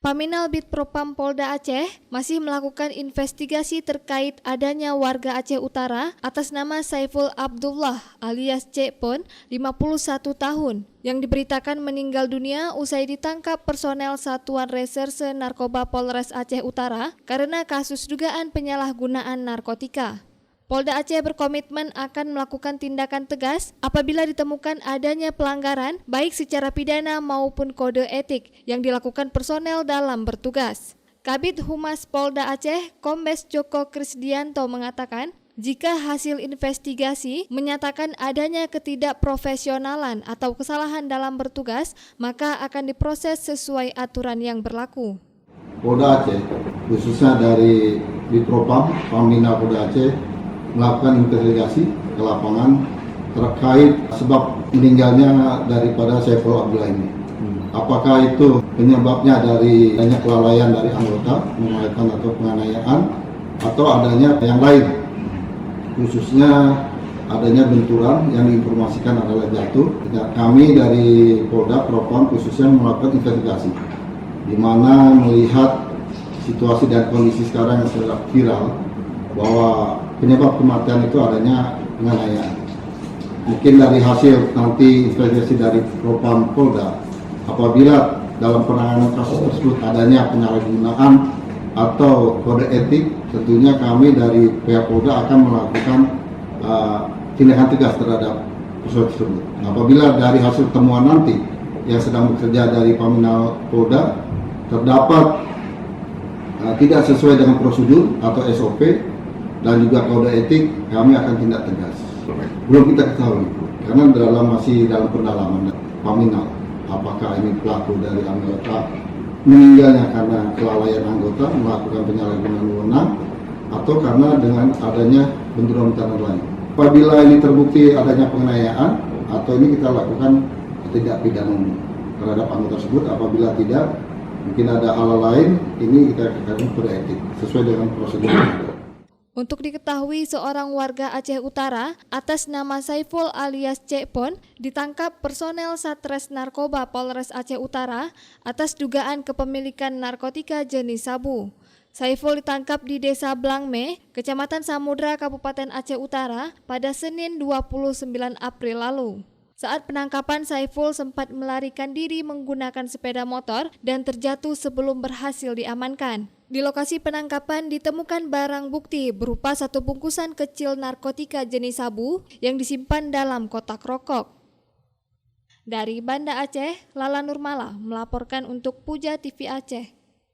Paminal Bitpropam Polda Aceh masih melakukan investigasi terkait adanya warga Aceh Utara atas nama Saiful Abdullah alias Cepon, 51 tahun, yang diberitakan meninggal dunia usai ditangkap personel Satuan Reserse Narkoba Polres Aceh Utara karena kasus dugaan penyalahgunaan narkotika. Polda Aceh berkomitmen akan melakukan tindakan tegas apabila ditemukan adanya pelanggaran baik secara pidana maupun kode etik yang dilakukan personel dalam bertugas. Kabid Humas Polda Aceh, Kombes Joko Krisdianto mengatakan, jika hasil investigasi menyatakan adanya ketidakprofesionalan atau kesalahan dalam bertugas, maka akan diproses sesuai aturan yang berlaku. Polda Aceh, khususnya dari Bitpropam, Paminal Polda Aceh, melakukan investigasi ke lapangan terkait sebab meninggalnya daripada Saiful Abdullah ini. Apakah itu penyebabnya dari adanya kelalaian dari anggota, mengalahkan atau penganiayaan, atau adanya yang lain, khususnya adanya benturan yang diinformasikan adalah jatuh. Kami dari Polda Propam khususnya melakukan investigasi, di mana melihat situasi dan kondisi sekarang yang sedang viral, bahwa penyebab kematian itu adanya penganiayaan. Mungkin dari hasil nanti investigasi dari Propam Polda, apabila dalam penanganan kasus tersebut adanya penyalahgunaan atau kode etik, tentunya kami dari pihak Polda akan melakukan tindakan tegas terhadap personel tersebut. Apabila dari hasil temuan nanti yang sedang bekerja dari Paminal Polda terdapat tidak sesuai dengan prosedur atau SOP dan juga kode etik, kami akan tindak tegas. Belum kita ketahui, karena masih dalam pendalaman Paminal, apakah ini pelaku dari anggota meninggalnya karena kelalaian anggota melakukan penyalahgunaan wewenang atau karena dengan adanya benturan lain. Apabila ini terbukti adanya penganiayaan atau ini kita lakukan tindak pidana terhadap anggota tersebut. Apabila tidak, mungkin ada hal lain, ini kita akan kode etik sesuai dengan prosedur yang ada. Untuk diketahui, seorang warga Aceh Utara atas nama Saiful alias Cepon ditangkap personel Satres Narkoba Polres Aceh Utara atas dugaan kepemilikan narkotika jenis sabu. Saiful ditangkap di Desa Blangme, Kecamatan Samudra, Kabupaten Aceh Utara pada Senin 29 April lalu. Saat penangkapan, Saiful sempat melarikan diri menggunakan sepeda motor dan terjatuh sebelum berhasil diamankan. Di lokasi penangkapan ditemukan barang bukti berupa satu bungkusan kecil narkotika jenis sabu yang disimpan dalam kotak rokok. Dari Banda Aceh, Lala Nurmala melaporkan untuk Puja TV Aceh.